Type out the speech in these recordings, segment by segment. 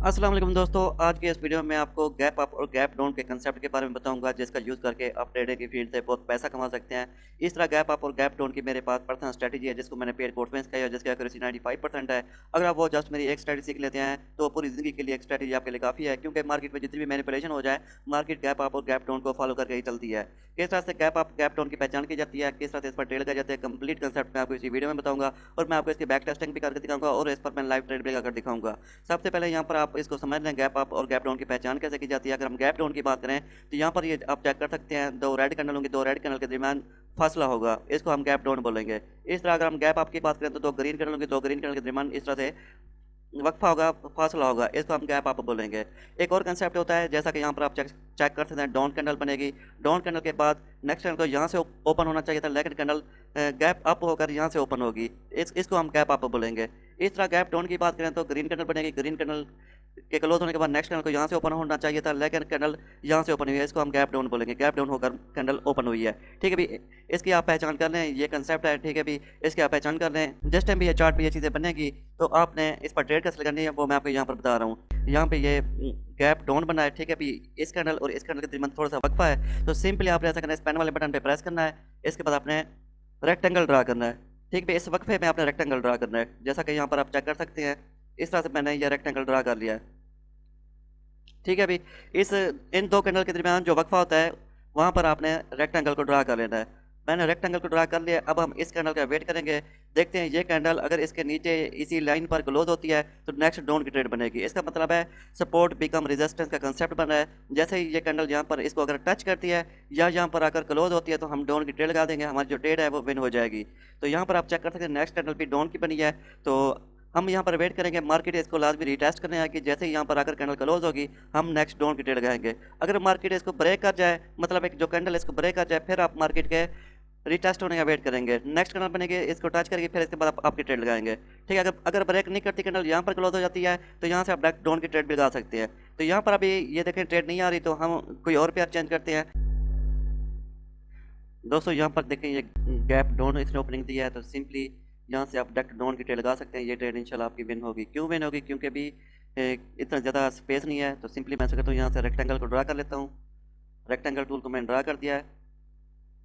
अस्सलाम वालेकुम दोस्तों, आज के इस वीडियो में आपको गैप अप और गैप डाउन के कंसेप्ट के बारे में बताऊंगा जिसका यूज़ करके आप ट्रेडिंग की फील्ड से बहुत पैसा कमा सकते हैं। इस तरह गैप अप और गैप डाउन की मेरे पास पर्सनल स्ट्रेटजी है जिसको मैंने पेड कोर्स में सिखाया है, जिसकी एक्यूरेसी 95% है। अगर आप वो जस्ट मेरी एक स्ट्रेटजी सीख लेते हैं तो पूरी ज़िंदगी के लिए एक स्ट्रेटजी आपके लिए काफ़ी है, क्योंकि मार्केट में जितनी भी मैनिपुलेशन हो जाए, मार्केट गैप अप और गैप डाउन को फॉलो करके ही चलती है। किस तरह से गैप अप गैप डाउन की पहचान की जाती है, किस तरह से इस पर ट्रेड किया जाता है, कंप्लीट कंसेप्ट मैं आपको इसी वीडियो में बताऊंगा और मैं आपको इसकी बैक टेस्टिंग भी करके दिखाऊंगा और इस पर मैं लाइव ट्रेड भी कर दिखाऊंगा। सबसे पहले यहाँ पर आप इसको समझ लें गैप अप और गैप डाउन की पहचान कैसे की जाती है। अगर हम गैप डाउन की बात करें तो यहाँ पर ये आप चेक कर सकते हैं, दो रेड कैंडल होंगे, दो रेड कैंडल के दरमियान फासला होगा, इसको हम गैप डाउन बोलेंगे। इस तरह अगर हम गैप अप की बात करें तो दो ग्रीन कैंडल होंगे, दो ग्रीन कैंडल के दरमियान इस तरह से वक्फा होगा, फासला होगा, इसको हम गैप अप बोलेंगे। एक और कंसेप्ट होता है जैसा कि यहाँ पर आप चेक चेक कर सकते हैं, डाउन कैंडल बनेगी, डाउन कैंडल के बाद नेक्स्ट कैंडल को यहाँ से ओपन होना चाहिए था, लेकिन कैंडल गैप अप होकर यहाँ से ओपन होगी, इसको हम गैप अप बोलेंगे। इस तरह गैप डाउन की बात करें तो ग्रीन कैंडल बनेगी, ग्रीन कैंडल के क्लोज होने के बाद नेक्स्ट कैंडल को यहाँ से ओपन होना चाहिए था, लेकिन कैंडल यहाँ से ओपन हुई है, इसको हम गैप डाउन बोलेंगे। गैप डाउन होकर कैंडल ओपन हुई है, ठीक है भी। इसकी आप पहचान कर लें, ये कंसेप्ट है, ठीक है भी। इसकी आप पहचान कर लें, जिस टाइम भी ये चार्ट पे ये चीज़ें बनेगी तो आपने इस पर ट्रेड कैसे करनी है वो मैं आपको यहाँ पर बता रहा हूँ। यहाँ पे ये गैप डाउन बना है, ठीक है भी। इस कैंडल और इस कैंडल के दरमियान थोड़ा सा वक्फा है, तो सिंपली आपने ऐसा करना है, इस पेन वाले बटन पे प्रेस करना है, इसके बाद आपने रेक्टेंगल ड्रा करना है, ठीक है। इस वक्फे में आपने रेक्टेंगल ड्रा करना है, जैसा कि यहाँ पर आप चेक कर सकते हैं, इस तरह से मैंने ये रेक्टेंगल ड्रा कर लिया है, ठीक है अभी। इस इन दो कैंडल के दरमियान जो वक्फा होता है वहाँ पर आपने रेक्टेंगल को ड्रा कर लेना है। मैंने रेक्टेंगल को ड्रा कर लिया। अब हम इस कैंडल का वेट करेंगे, देखते हैं ये कैंडल अगर इसके नीचे इसी लाइन पर क्लोज होती है तो नेक्स्ट डाउन की ट्रेड बनेगी। इसका मतलब है सपोर्ट बिकम रेजिस्टेंस का कंसेप्ट बन रहा है। जैसे ही ये कैंडल यहाँ पर इसको अगर टच करती है या यहाँ पर आकर क्लोज होती है तो हम डाउन की ट्रेड लगा देंगे, हमारी जो ट्रेड है वो विन हो जाएगी। तो यहाँ पर आप चेक कर सकते हैं, नेक्स्ट कैंडल भी डाउन की बनी है, तो हम यहाँ पर वेट करेंगे। मार्केट इसको लाजमी रिटेस्ट करने आएगी, जैसे ही यहाँ पर आकर कैंडल क्लोज होगी हम नेक्स्ट डाउन की ट्रेड लगाएंगे। अगर मार्केट इसको ब्रेक कर जाए, मतलब एक जो कैंडल इसको ब्रेक कर जाए, फिर आप मार्केट के रिटेस्ट होने का वेट करेंगे। नेक्स्ट कैंडल बनेगी, इसको टच करेगी, फिर इसके बाद आपकी ट्रेड लगाएंगे, ठीक है। अगर अगर ब्रेक नहीं करती कैंडल, यहाँ पर क्लोज हो जाती है, तो यहाँ से आप डायरेक्ट डाउन की ट्रेड भी लगा सकते हैं। तो यहाँ पर अभी ये देखें ट्रेड नहीं आ रही, तो हम कोई और पेयर चेंज करते हैं। दोस्तों यहाँ पर देखें ये गैप डाउन इसने ओपनिंग दी है, तो सिंपली यहाँ से आप डायरेक्ट डाउन की ट्रेड लगा सकते हैं। ये ट्रेड इंशाल्लाह आपकी विन होगी। क्यों विन होगी? क्योंकि अभी इतना ज़्यादा स्पेस नहीं है, तो सिंपली मैं सकता हूँ यहाँ से रेक्टेंगल को ड्रा कर लेता हूँ। रेक्टेंगल टूल को मैंने ड्रा कर दिया है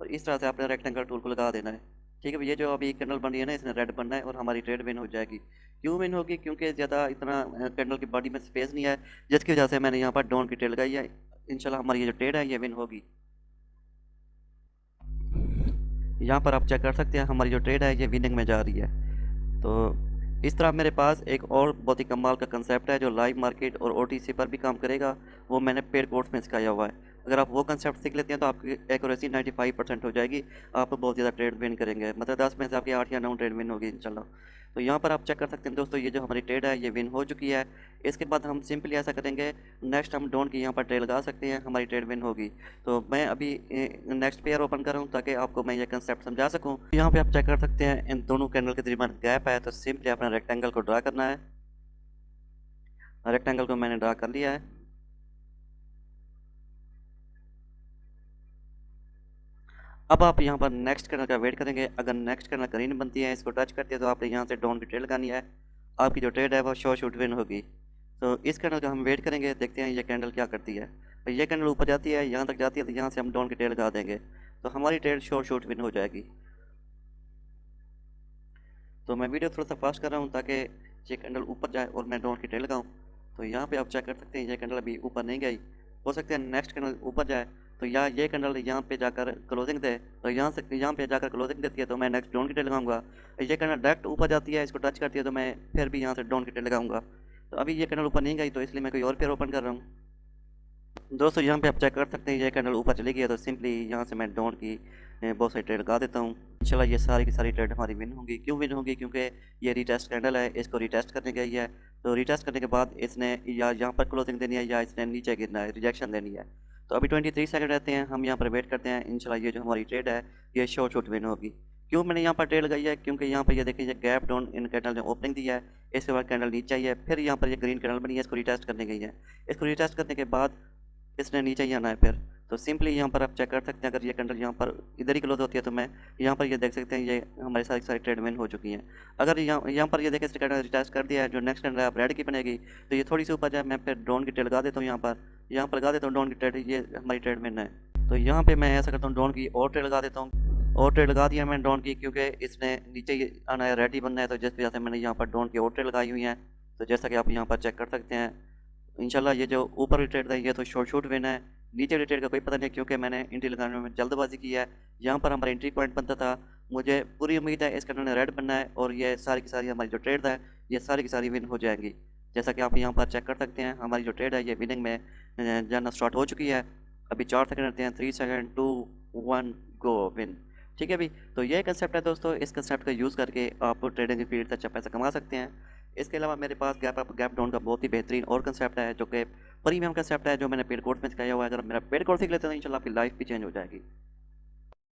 और इस तरह से आपने रेक्टेंगल टूल को लगा देना है, ठीक है। ये जो अभी कैंडल बन रही है ना, इसने रेड बनना है और हमारी ट्रेड विन हो जाएगी। क्यों विन होगी? क्योंकि ज़्यादा इतना कैंडल की बॉडी में स्पेस नहीं है, जिसकी वजह से मैंने यहाँ पर डाउन की ट्रेड लगाई है। इंशाल्लाह हमारी ये जो ट्रेड है ये विन होगी। यहाँ पर आप चेक कर सकते हैं हमारी जो ट्रेड है ये विनिंग में जा रही है। तो इस तरह मेरे पास एक और बहुत ही कमाल का कंसेप्ट है जो लाइव मार्केट और ओटीसी पर भी काम करेगा, वो मैंने पेड कोर्स में सिखाया हुआ है। अगर आप वो कंसेप्ट सीख लेते हैं तो आपकी एक्यूरेसी 95% हो जाएगी, आप बहुत ज़्यादा ट्रेड विन करेंगे, मतलब 10 में से आपकी 8 या 9 ट्रेड विन होगी इंशाल्लाह। तो यहाँ पर आप चेक कर सकते हैं दोस्तों, ये जो हमारी ट्रेड है ये विन हो चुकी है। इसके बाद हम सिंपली ऐसा करेंगे, नेक्स्ट हम डाउन की यहाँ पर ट्रेड लगा सकते हैं, हमारी ट्रेड विन होगी। तो मैं अभी नेक्स्ट पेयर ओपन कर रहा हूँ ताकि आपको मैं ये कंसेप्ट समझा सकूँ। यहाँ पे आप चेक कर सकते हैं इन दोनों कैंडल के दरमियान गैप है, तो सिंपली अपना रेक्टेंगल को ड्रा करना है। रेक्टेंगल को मैंने ड्रा कर लिया है। अब आप यहाँ पर नेक्स्ट कैंडल का वेट करेंगे। अगर नेक्स्ट कैंडल ग्रीन बनती है, इसको टच करती है, तो आपने यहाँ से डाउन की ट्रेड लगानी है। आपकी जो ट्रेड है वो शॉर्ट शूट विन होगी। तो इस कैंडल का हम वेट करेंगे, देखते हैं ये कैंडल क्या करती है। तो ये कैंडल ऊपर जाती है, यहाँ तक जाती है, तो यहाँ से हम डाउन की ट्रेड लगा देंगे, तो हमारी ट्रेड शॉर्ट शूट विन हो जाएगी। तो मैं वीडियो थोड़ा सा फास्ट कर रहा हूँ ताकि ये कैंडल ऊपर जाए और मैं डाउन की ट्रेड लगाऊँ। तो यहाँ पे आप चेक कर सकते हैं ये कैंडल अभी ऊपर नहीं गई, हो सकता है नेक्स्ट कैंडल ऊपर जाए, तो ये कैंडल यहाँ पे जाकर क्लोजिंग दे, तो यहाँ पे जाकर क्लोजिंग देती है तो मैं नेक्स्ट डाउन की ट्रेड लगाऊंगा। ये कैंडल डायरेक्ट ऊपर जाती है, इसको टच करती है, तो मैं फिर भी यहाँ से डाउन की ट्रेड लगाऊंगा। तो अभी ये कैंडल ऊपर नहीं गई, तो इसलिए मैं कोई और पेयर ओपन कर रहा हूँ। दोस्तों यहाँ पे आप चेक कर सकते हैं ये कैंडल ऊपर चली गई है, तो सिंपली यहाँ से मैं डाउन की बहुत सारी ट्रेड लगा देता हूँ। इंशाल्लाह ये सारी की सारी ट्रेड हमारी विन होंगी। क्यों विन होगी? क्योंकि ये रिटेस्ट कैंडल है, इसको रिटेस्ट करने गई है, तो रिटेस्ट करने के बाद इसने या यहाँ पर क्लोजिंग देनी है या इसने नीचे गिरना है, रिजेक्शन देनी है। तो अभी 23 सेकंड रहते हैं, हम यहाँ पर वेट करते हैं। इंशाल्लाह ये जो हमारी ट्रेड है ये शॉर्ट शॉर्ट विन होगी। क्यों मैंने यहाँ पर ट्रेड लगाई है? क्योंकि यहाँ पर ये देखिए ये गैप डाउन इन कैंडल ने ओपनिंग दी है, इसके बाद कैंडल नीचे आई है, फिर यहाँ पर ये ग्रीन कैंडल बनी है, इसको रिटेस्ट करने गई है। इसको रिटेस्ट करने के बाद इसने नीचे ही आना है, फिर तो सिंपली यहाँ पर आप चेक कर सकते हैं, अगर ये कैंडल यहाँ पर इधर ही क्लोज होती है तो मैं यहाँ पर ये देख सकते हैं ये हमारी सारी सारी ट्रेड विन हो चुकी हैं। अगर यहाँ पर ये देखें इस कैंडल रिचार्ज कर दिया है, जो नेक्स्ट कैंडल है आप रेड की बनेगी, तो ये थोड़ी सी ऊपर जाए, मैं फिर ड्रोन की ट्रेड लगा देता हूँ यहाँ पर लगा देता हूँ ड्रोन की ट्रेड, ये हमारी ट्रेड विन है। तो यहाँ पर मैं ऐसा करता हूँ ड्रोन की और ट्रेड लगा देता हूँ, और ट्रेड लगा दिया मैंने ड्रोन की, क्योंकि इसने नीचे ही आना है, रेड ही बनना है, तो जिस वजह से मैंने यहाँ पर ड्रोन की और ट्रेड लगाई हुई है। तो जैसा कि आप यहाँ पर चेक कर सकते हैं, इंशाल्लाह ये जो ऊपर ट्रेड था ये तो शॉर्ट शूट विन है, नीचे ट्रेड का कोई पता नहीं, क्योंकि मैंने एंट्री लगाने में जल्दबाजी की है। यहाँ पर हमारा एंट्री पॉइंट बनता था, मुझे पूरी उम्मीद है इस कैंडल ने रेड बनना है और ये सारी की सारी हमारी जो ट्रेड है ये सारी की सारी विन हो जाएंगी। जैसा कि आप यहाँ पर चेक कर सकते हैं, हमारी जो ट्रेड है ये विनिंग में जाना स्टार्ट हो चुकी है। अभी 4 सेकंड रहते हैं, 3 सेकंड, 2 1 गो, विन। ठीक है भी, तो ये कंसेप्ट है दोस्तों, इस कंसेप्ट का यूज़ करके आप ट्रेडिंग की फील्ड से अच्छा पैसा कमा सकते हैं। इसके अलावा मेरे पास गैप अप गैप डाउन का बहुत ही बेहतरीन और कंसेप्ट है, जो कि प्रीमियम कंसेप्ट है, जो मैंने पेड कोर्स में सिखाया हुआ है। अगर मेरा पेड कोर्स सीख लेते हैं तो इंशाल्लाह आपकी लाइफ भी चेंज हो जाएगी।